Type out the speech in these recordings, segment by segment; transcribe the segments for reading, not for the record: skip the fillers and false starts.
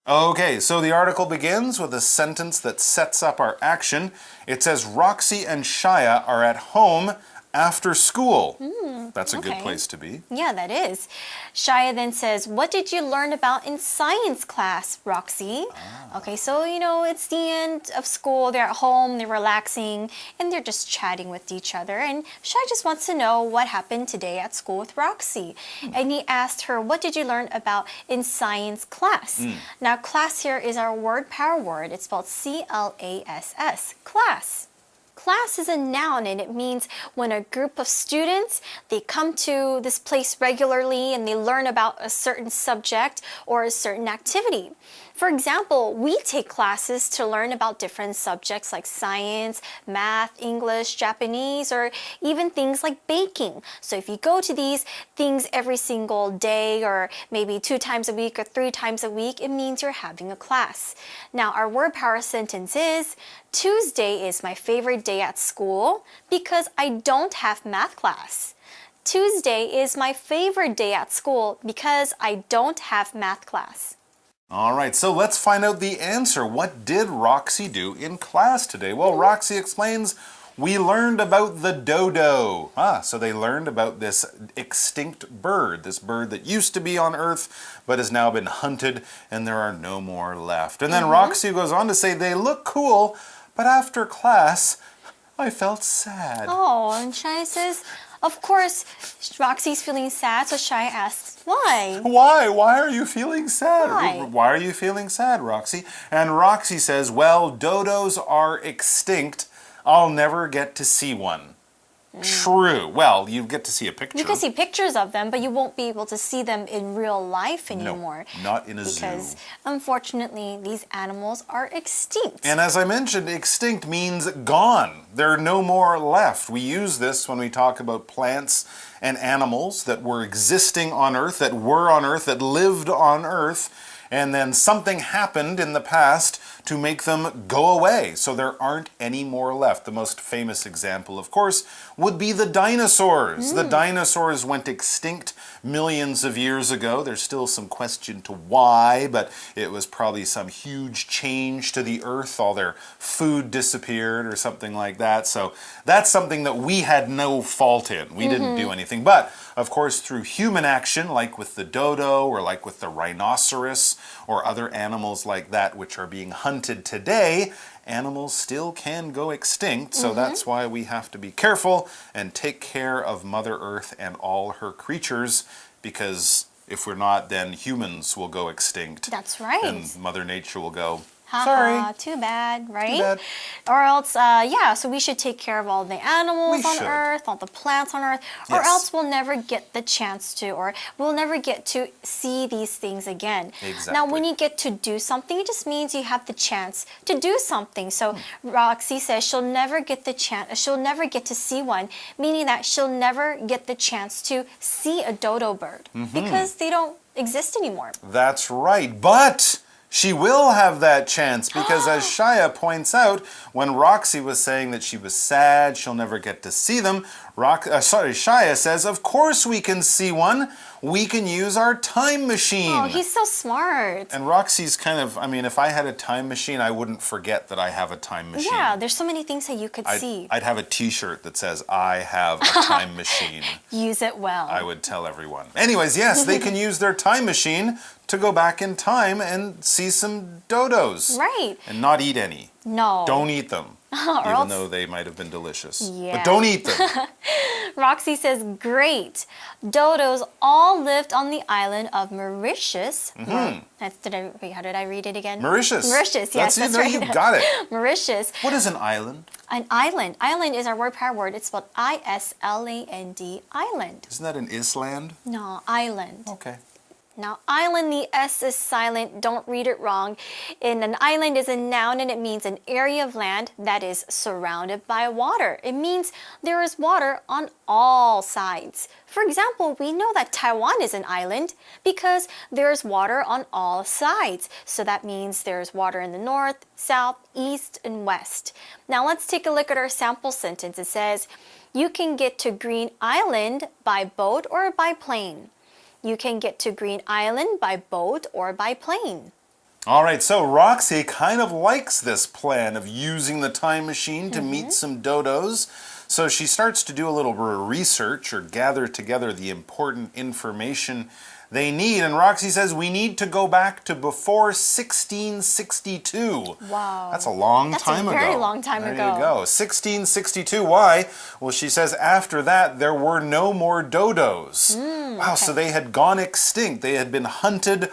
Okay, so the article begins with a sentence that sets up our action. It says, Roxy and Shia are at home after school. That's a good place to be. Yeah, that is. Shia then says, what did you learn about in science class, Roxy? Okay, so, it's the end of school. They're at home, they're relaxing, and they're just chatting with each other. And Shia just wants to know what happened today at school with Roxy. And he asked her, what did you learn about in science class? Now, class here is our word power word. It's spelled C-L-A-S-S, class. Class is a noun and it means when a group of students, they come to this place regularly and they learn about a certain subject or a certain activity. For example, we take classes to learn about different subjects like science, math, English, Japanese, or even things like baking. So if you go to these things every single day or maybe 2 times a week or 3 times a week, it means you're having a class. Now, our word power sentence is, Tuesday is my favorite day at school because I don't have math class. Tuesday is my favorite day at school because I don't have math class. All right, so let's find out the answer. What did Roxy do in class today? Well, Roxy explains, we learned about the dodo. So they learned about this extinct bird, this bird that used to be on Earth but has now been hunted and there are no more left. And then Roxy goes on to say, they look cool, but after class, I felt sad. Oh, and Shai says, of course, Roxy's feeling sad, so Shai asks, why? Why? Why are you feeling sad? Why? Why are you feeling sad, Roxy? And Roxy says, well, dodos are extinct. I'll never get to see one. True. Well, you get to see a picture. You can see pictures of them, but you won't be able to see them in real life anymore. No, not in a zoo. Because, unfortunately, these animals are extinct. And as I mentioned, extinct means gone. There are no more left. We use this when we talk about plants and animals that were existing on Earth, that were on Earth, that lived on Earth, and then something happened in the past to make them go away, so there aren't any more left. The most famous example, of course, would be the dinosaurs. The dinosaurs went extinct millions of years ago. There's still some question to why, but it was probably some huge change to the Earth. All their food disappeared or something like that. So that's something that we had no fault in. We didn't do anything. But, of course, through human action, like with the dodo or like with the rhinoceros or other animals like that which are being hunted today, animals still can go extinct, so that's why we have to be careful and take care of Mother Earth and all her creatures, because if we're not, then humans will go extinct. That's right. And Mother Nature will go, sorry. Too bad, right? Too bad. Or else, so we should take care of all the animals on Earth, all the plants on Earth, or else we'll never get the chance to, or we'll never get to see these things again. Exactly. Now, when you get to do something, it just means you have the chance to do something. So Roxy says she'll never get the chance, she'll never get to see one, meaning that she'll never get the chance to see a dodo bird because they don't exist anymore. That's right, but she will have that chance because as Shia points out, when Roxy was saying that she was sad, she'll never get to see them, Shia says, of course we can see one. We can use our time machine. Oh, he's so smart. And Roxy's kind of, if I had a time machine, I wouldn't forget that I have a time machine. Yeah, there's so many things that you could see. I'd have a t-shirt that says, I have a time machine. Use it well. I would tell everyone. Anyways, yes, they can use their time machine to go back in time and see some dodos. Right. And not eat any. No. Don't eat them. Even though they might have been delicious. Yeah. But don't eat them. Roxy says, great. Dodos all lived on the island of Mauritius. How did I read it again? Mauritius. Mauritius, yes, that's right. You got it. Mauritius. What is an island? An island. Island is our word power word. It's spelled I-S-L-A-N-D, island. Isn't that an island? No, island. Okay. Now, island, the S is silent. Don't read it wrong. And an island is a noun and it means an area of land that is surrounded by water. It means there is water on all sides. For example, we know that Taiwan is an island because there's water on all sides. So that means there's water in the north, south, east, and west. Now, let's take a look at our sample sentence. It says, you can get to Green Island by boat or by plane. You can get to Green Island by boat or by plane. All right, so Roxy kind of likes this plan of using the time machine to meet some dodos. So she starts to do a little research or gather together the important information they need. And Roxy says we need to go back to before 1662. Wow. That's a long time ago. That's a very long time ago. There you go. 1662. Why? Well, she says after that there were no more dodos. Wow, so they had gone extinct. They had been hunted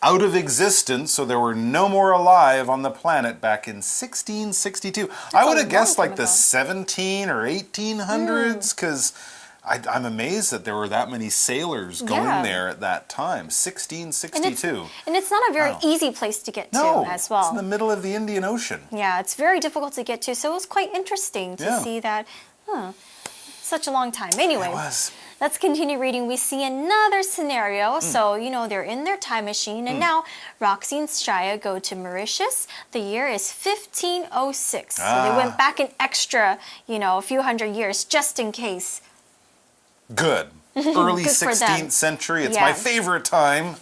out of existence, so there were no more alive on the planet back in 1662. I would have guessed like the 17 or 1800s, because I'm amazed that there were that many sailors going there at that time. 1662. And it's not a very easy place to get to as well. It's in the middle of the Indian Ocean. Yeah, it's very difficult to get to, so it was quite interesting to see that, such a long time. Anyway. It was. Let's continue reading. We see another scenario. So, they're in their time machine, and now Roxy and Shia go to Mauritius. The year is 1506. So they went back an extra, a few hundred years just in case. Good. Early Good 16th century. It's my favorite time.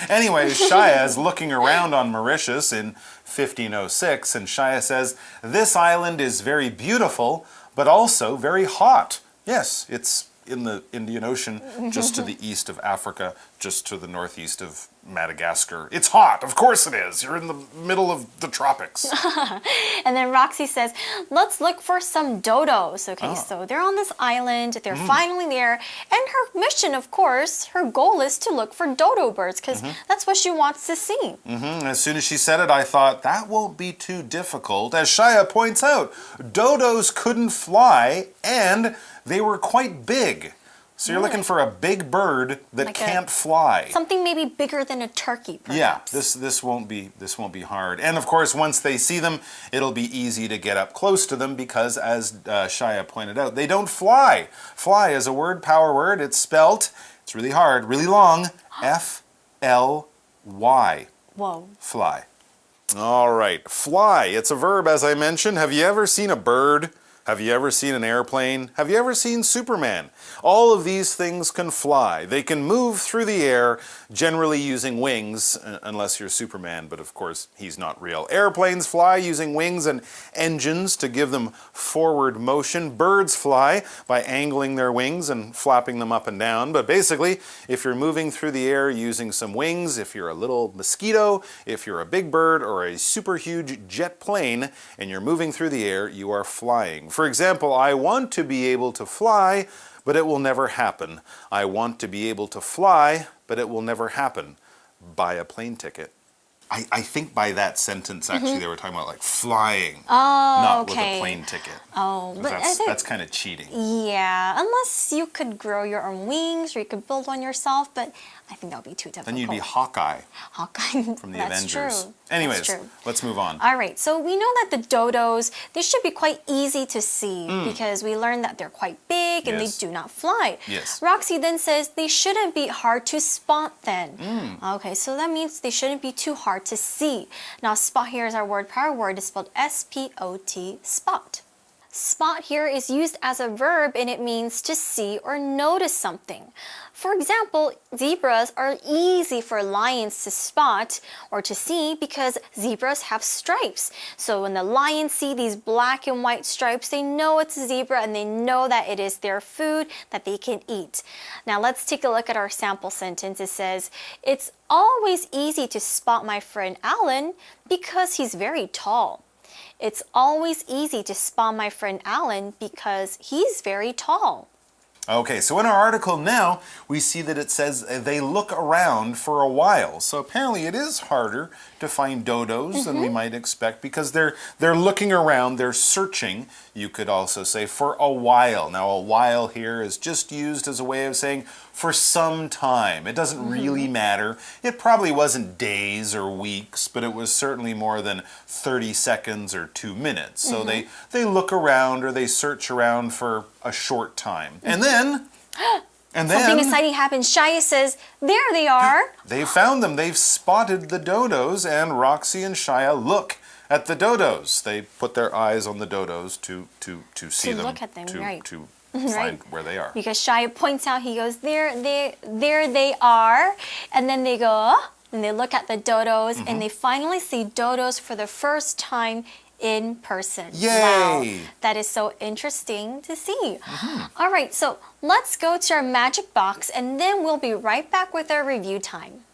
Anyway, Shia is looking around on Mauritius in 1506, and Shia says, "This island is very beautiful, but also very hot." Yes, it's in the Indian Ocean, just to the east of Africa, just to the northeast of Madagascar. It's hot, of course it is. You're in the middle of the tropics. And then Roxy says, let's look for some dodos. Okay, so they're on this island, they're finally there, and her mission, of course, her goal is to look for dodo birds, because that's what she wants to see. As soon as she said it, I thought, that won't be too difficult. As Shia points out, dodos couldn't fly, and they were quite big. So you're looking for a big bird that can't fly. Something maybe bigger than a turkey, perhaps. Yeah, this won't be hard. And of course, once they see them, it'll be easy to get up close to them because, as Shia pointed out, they don't fly. Fly is a word, power word. It's spelt, it's really hard, really long, F-L-Y. Whoa. Fly. All right, fly. It's a verb, as I mentioned. Have you ever seen a bird? Have you ever seen an airplane? Have you ever seen Superman? All of these things can fly. They can move through the air, generally using wings, unless you're Superman, but of course he's not real. Airplanes fly using wings and engines to give them forward motion. Birds fly by angling their wings and flapping them up and down. But basically, if you're moving through the air using some wings, if you're a little mosquito, if you're a big bird or a super huge jet plane, and you're moving through the air, you are flying. For example, I want to be able to fly, but it will never happen. I want to be able to fly, but it will never happen. Buy a plane ticket. I think by that sentence, actually, they were talking about like flying, not with a plane ticket. Oh, but that's kind of cheating. Yeah, unless you could grow your own wings or you could build one yourself, but I think that would be too difficult. Then you'd be Hawkeye. Hawkeye. From the That's Avengers. True. Anyways, let's move on. All right, so we know that the dodos, they should be quite easy to see because we learned that they're quite big and they do not fly. Yes. Roxy then says they shouldn't be hard to spot then. Okay, so that means they shouldn't be too hard to see. Now, spot here is our word, power word is spelled S-P-O-T, spot. Spot here is used as a verb and it means to see or notice something. For example, zebras are easy for lions to spot or to see because zebras have stripes. So when the lions see these black and white stripes, they know it's a zebra and they know that it is their food that they can eat. Now let's take a look at our sample sentence. It says, "It's always easy to spot my friend Alan because he's very tall." It's always easy to spot my friend Alan because he's very tall. Okay, so in our article now, we see that it says they look around for a while. So apparently it is harder to find dodos than we might expect because they're looking around, they're searching, you could also say, for a while. Now, a while here is just used as a way of saying for some time. It doesn't really matter. It probably wasn't days or weeks, but it was certainly more than 30 seconds or 2 minutes. So they look around or they search around for a short time. And then Something exciting happens. Shia says, there they are. They found them. They've spotted the dodos, and Roxy and Shia look at the dodos. They put their eyes on the dodos to see them. Look at them, right. To find where they are. Because Shia points out, he goes, there they are. And then they go, and they look at the dodos and they finally see dodos for the first time in person. Yay! Wow, that is so interesting to see. All right, so let's go to our magic box and then we'll be right back with our review time.